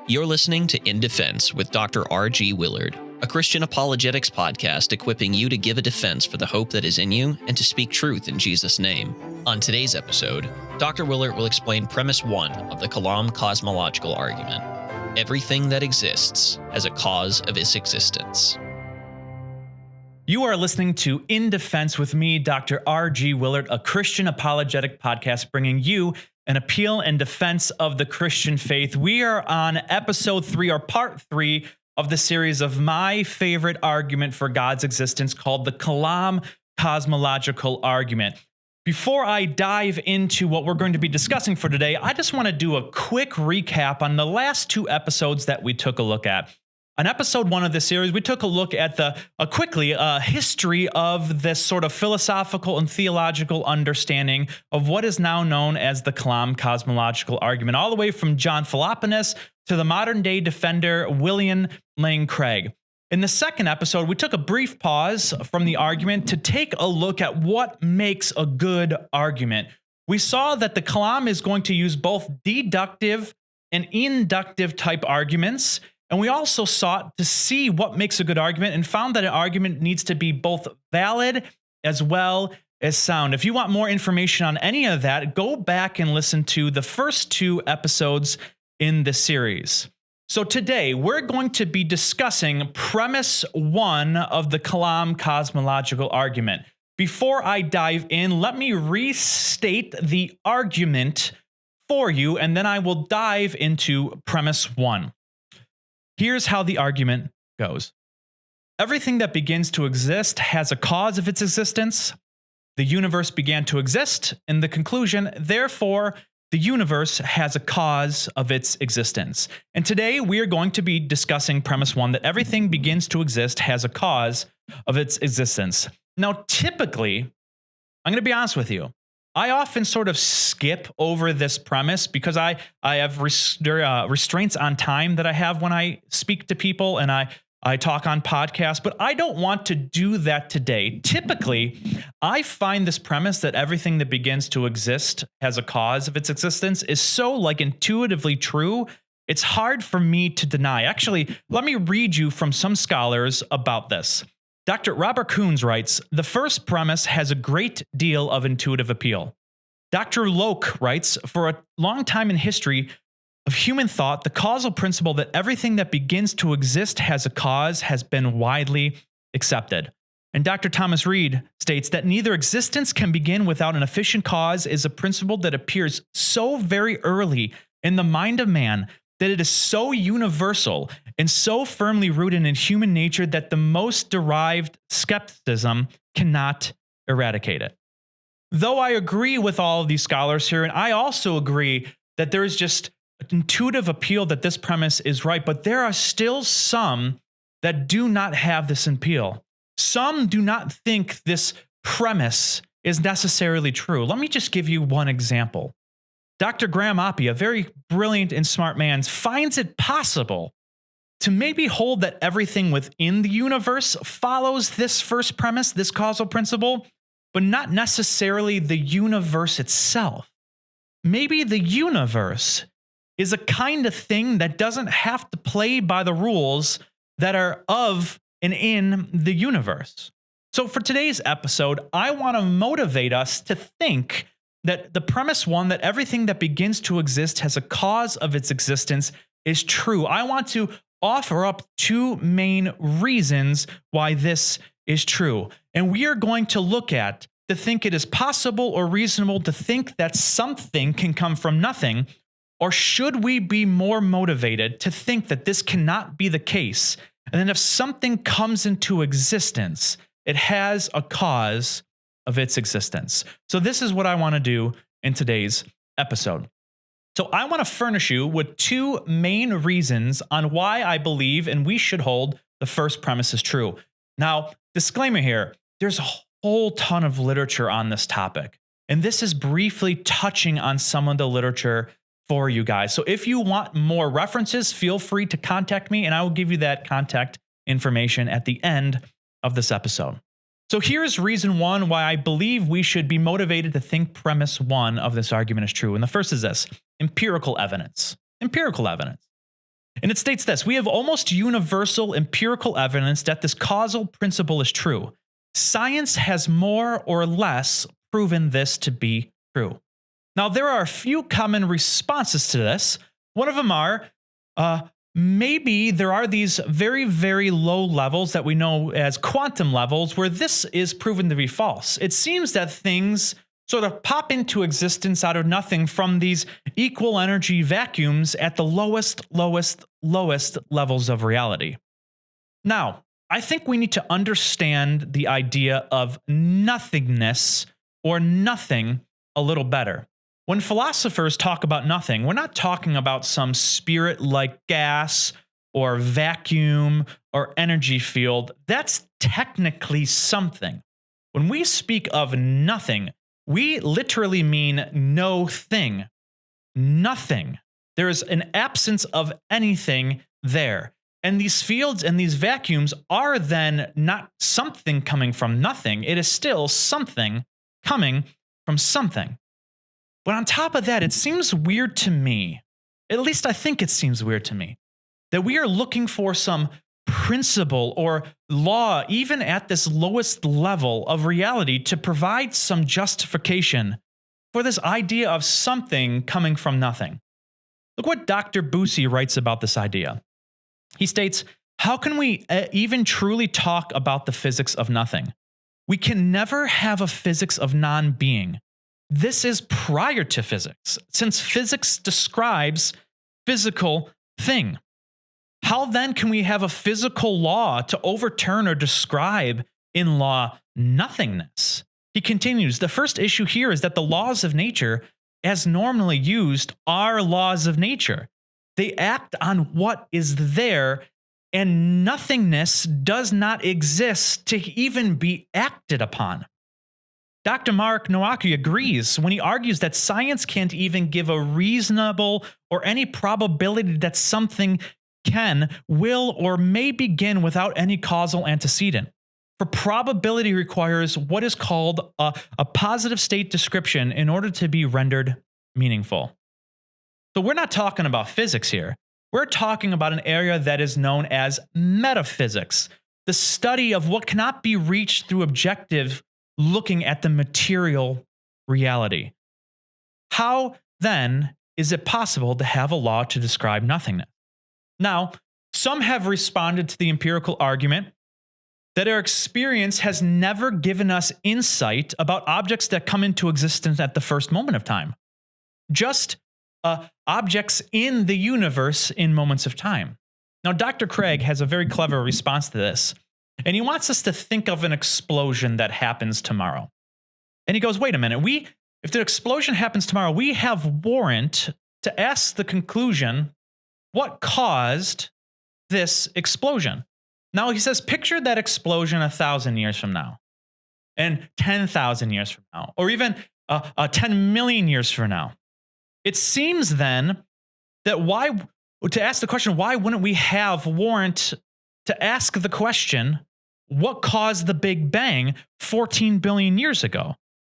You're listening to In Defense with Dr. R.G. Willert, a Christian apologetics podcast equipping you to give a defense for the hope that is in you and to speak truth in Jesus' name. On today's episode, Dr. Willert will explain premise 1 of the Kalam cosmological argument. Everything that exists has a cause of its existence. You are listening to In Defense with me, Dr. R.G. Willert, a Christian apologetic podcast bringing you an appeal and defense of the Christian faith. We are on episode 3 or part 3 of the series of my favorite argument for God's existence called the Kalam cosmological argument. Before I dive into what we're going to be discussing for today, I just want to do a quick recap on the last 2 episodes that we took a look at. On episode 1 of this series, we took a look at the history of this sort of philosophical and theological understanding of what is now known as the Kalam cosmological argument, all the way from John Philoponus to the modern-day defender William Lane Craig. In the second episode, we took a brief pause from the argument to take a look at what makes a good argument. We saw that the Kalam is going to use both deductive and inductive type arguments. And we also sought to see what makes a good argument and found that an argument needs to be both valid as well as sound. If you want more information on any of that, go back and listen to the first 2 episodes in the series. So today, we're going to be discussing premise 1 of the Kalam cosmological argument. Before I dive in, let me restate the argument for you, and then I will dive into premise 1. Here's how the argument goes. Everything that begins to exist has a cause of its existence. The universe began to exist, and the conclusion, therefore, the universe has a cause of its existence. And today we are going to be discussing premise 1, that everything begins to exist has a cause of its existence. Now, typically, I'm going to be honest with you, I often sort of skip over this premise because I have restraints on time that I have when I speak to people and I talk on podcasts, but I don't want to do that today. Typically, I find this premise that everything that begins to exist has a cause of its existence is so intuitively true, it's hard for me to deny. Actually, let me read you from some scholars about this. Dr. Robert Koons writes, the first premise has a great deal of intuitive appeal. Dr. Locke writes, for a long time in history of human thought, the causal principle that everything that begins to exist has a cause has been widely accepted. And Dr. Thomas Reid states that neither existence can begin without an efficient cause is a principle that appears so very early in the mind of man that it is so universal and so firmly rooted in human nature that the most derived skepticism cannot eradicate it. Though I agree with all of these scholars here, and I also agree that there is just intuitive appeal that this premise is right, but there are still some that do not have this appeal. Some do not think this premise is necessarily true. Let me just give you one example. Dr. Graham Oppie, a very brilliant and smart man, finds it possible to maybe hold that everything within the universe follows this first premise, this causal principle, but not necessarily the universe itself. Maybe the universe is a kind of thing that doesn't have to play by the rules that are of and in the universe. So for today's episode, I want to motivate us to think that the premise 1, that everything that begins to exist has a cause of its existence, is true. I want to offer up 2 main reasons why this is true. And we are going to look at to think it is possible or reasonable to think that something can come from nothing, or should we be more motivated to think that this cannot be the case? And then if something comes into existence, it has a cause of its existence. So this is what I want to do in today's episode. So I want to furnish you with 2 main reasons on why I believe and we should hold the first premise is true. Now, disclaimer here, there's a whole ton of literature on this topic, and this is briefly touching on some of the literature for you guys. So if you want more references, feel free to contact me, and I will give you that contact information at the end of this episode. So here's reason 1 why I believe we should be motivated to think premise 1 of this argument is true. And the first is this: empirical evidence. Empirical evidence. And it states this: we have almost universal empirical evidence that this causal principle is true. Science has more or less proven this to be true. Now, there are a few common responses to this. One of them are, maybe there are these very, very low levels that we know as quantum levels where this is proven to be false. It seems that things sort of pop into existence out of nothing from these equal energy vacuums at the lowest levels of reality. Now, I think we need to understand the idea of nothingness or nothing a little better. When philosophers talk about nothing, we're not talking about some spirit-like gas or vacuum or energy field. That's technically something. When we speak of nothing, we literally mean no thing. Nothing. There is an absence of anything there. And these fields and these vacuums are then not something coming from nothing. It is still something coming from something. But on top of that, it seems weird to me, at least I think it seems weird to me, that we are looking for some principle or law, even at this lowest level of reality, to provide some justification for this idea of something coming from nothing. Look what Dr. Bucy writes about this idea. He states, how can we even truly talk about the physics of nothing? We can never have a physics of non-being. This is prior to physics, since physics describes physical thing. How then can we have a physical law to overturn or describe in law nothingness? He continues, the first issue here is that the laws of nature, as normally used, are laws of nature. They act on what is there, and nothingness does not exist to even be acted upon. Dr. Mark Nowacki agrees when he argues that science can't even give a reasonable or any probability that something can, will, or may begin without any causal antecedent. For probability requires what is called a positive state description in order to be rendered meaningful. So we're not talking about physics here. We're talking about an area that is known as metaphysics, the study of what cannot be reached through objective looking at the material reality. How, then, is it possible to have a law to describe nothingness? Now, some have responded to the empirical argument that our experience has never given us insight about objects that come into existence at the first moment of time. Just objects in the universe in moments of time. Now, Dr. Craig has a very clever response to this. And he wants us to think of an explosion that happens tomorrow. And he goes, wait a minute, if the explosion happens tomorrow, we have warrant to ask the conclusion, what caused this explosion? Now he says, picture that explosion 1,000 years from now, and 10,000 years from now, or even 10 million years from now. It seems then that to ask the question, why wouldn't we have warrant to ask the question, what caused the Big Bang 14 billion years ago,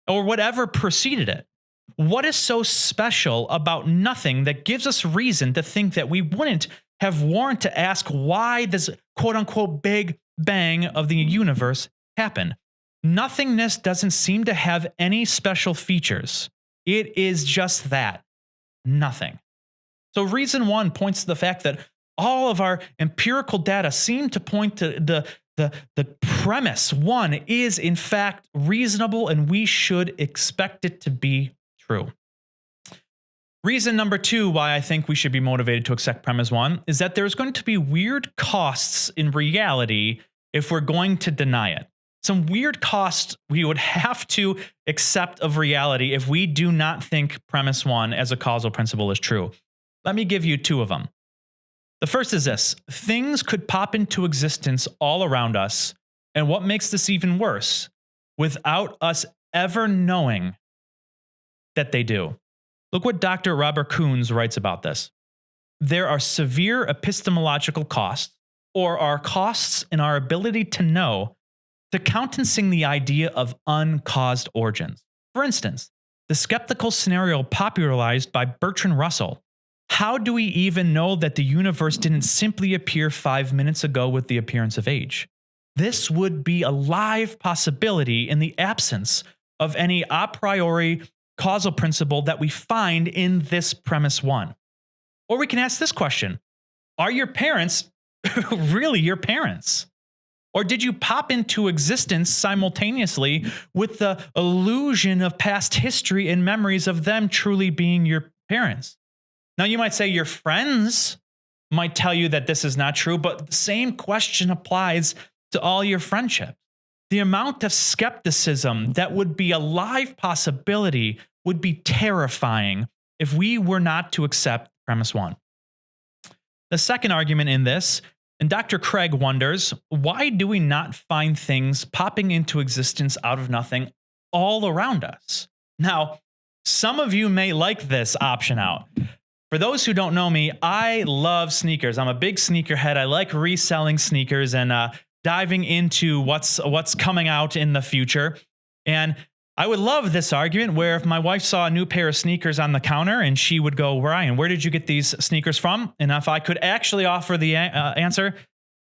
or whatever preceded it? What is so special about nothing that gives us reason to think that we wouldn't have warrant to ask why this quote-unquote Big Bang of the universe happened? Nothingness doesn't seem to have any special features. It is just that, nothing. So reason one points to the fact that all of our empirical data seem to point to the premise one is in fact reasonable, and we should expect it to be true. Reason number two why I think we should be motivated to accept premise one is that there's going to be weird costs in reality if we're going to deny it. Some weird costs we would have to accept of reality if we do not think premise one as a causal principle is true. Let me give you two of them. The first is this: things could pop into existence all around us, and what makes this even worse, without us ever knowing that they do. Look what Dr. Robert Koons writes about this. There are severe epistemological costs, or are costs in our ability to know, to countenancing the idea of uncaused origins. For instance, the skeptical scenario popularized by Bertrand Russell. how do we even know that the universe didn't simply appear 5 minutes ago with the appearance of age? This would be a live possibility in the absence of any a priori causal principle that we find in this premise 1. Or we can ask this question: are your parents really your parents? Or did you pop into existence simultaneously with the illusion of past history and memories of them truly being your parents? Now, you might say your friends might tell you that this is not true, but the same question applies to all your friendships. The amount of skepticism that would be a live possibility would be terrifying if we were not to accept premise 1. The second argument in this, and Dr. Craig wonders, why do we not find things popping into existence out of nothing all around us? Now, some of you may like this option out. For those who don't know me, I love sneakers. I'm a big sneakerhead. I like reselling sneakers and diving into what's coming out in the future. And I would love this argument where if my wife saw a new pair of sneakers on the counter and she would go, "Ryan, where did you get these sneakers from?" And if I could actually offer the answer,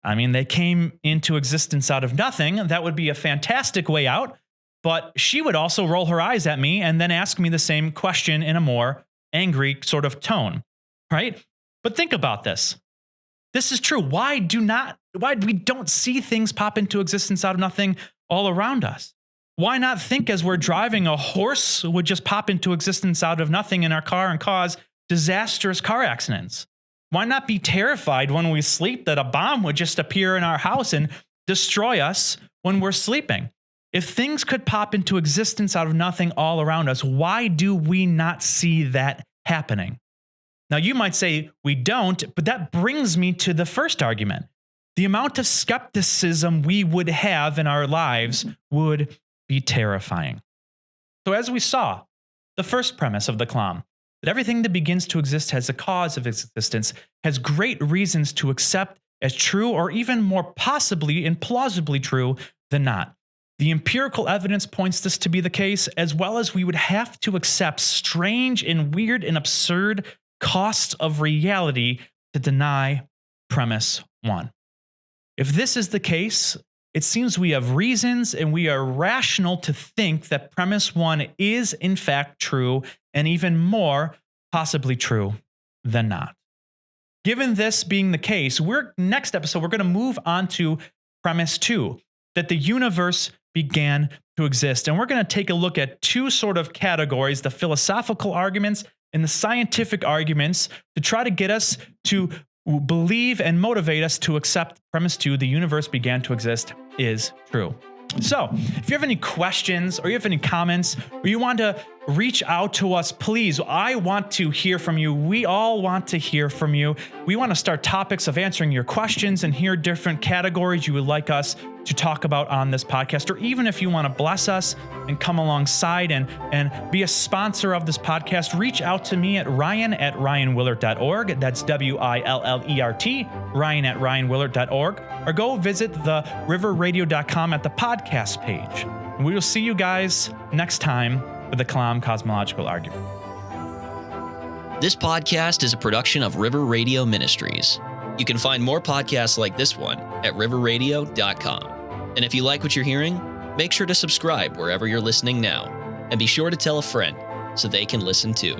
I mean, they came into existence out of nothing, that would be a fantastic way out. But she would also roll her eyes at me and then ask me the same question in a more angry sort of tone, right? But think about this. This is true. Why we don't see things pop into existence out of nothing all around us? Why not think as we're driving, a horse would just pop into existence out of nothing in our car and cause disastrous car accidents? Why not be terrified when we sleep that a bomb would just appear in our house and destroy us when we're sleeping? If things could pop into existence out of nothing all around us, why do we not see that happening? Now, you might say we don't, but that brings me to the first argument. The amount of skepticism we would have in our lives would be terrifying. So as we saw, the first premise of the Kalam, that everything that begins to exist as a cause of existence has great reasons to accept as true, or even more possibly and plausibly true than not. The empirical evidence points this to be the case, as well as we would have to accept strange and weird and absurd costs of reality to deny premise 1. If this is the case, it seems we have reasons and we are rational to think that premise 1 is in fact true, and even more possibly true than not. Given this being the case, next episode, we're going to move on to premise 2, that the universe began to exist. And we're going to take a look at two sort of categories, the philosophical arguments and the scientific arguments, to try to get us to believe and motivate us to accept premise 2, the universe began to exist, is true. So if you have any questions or you have any comments or you want to reach out to us, please, I want to hear from you. We all want to hear from you. We want to start topics of answering your questions and hear different categories you would like us to talk about on this podcast, or even if you want to bless us and come alongside and be a sponsor of this podcast, reach out to me at ryan@ryanwillert.org. That's WILLERT, ryan@ryanwillert.org, or go visit the riverradio.com at the podcast page. And we will see you guys next time with the Kalam Cosmological Argument. This podcast is a production of River Radio Ministries. You can find more podcasts like this one at riverradio.com. And if you like what you're hearing, make sure to subscribe wherever you're listening now, and be sure to tell a friend so they can listen too.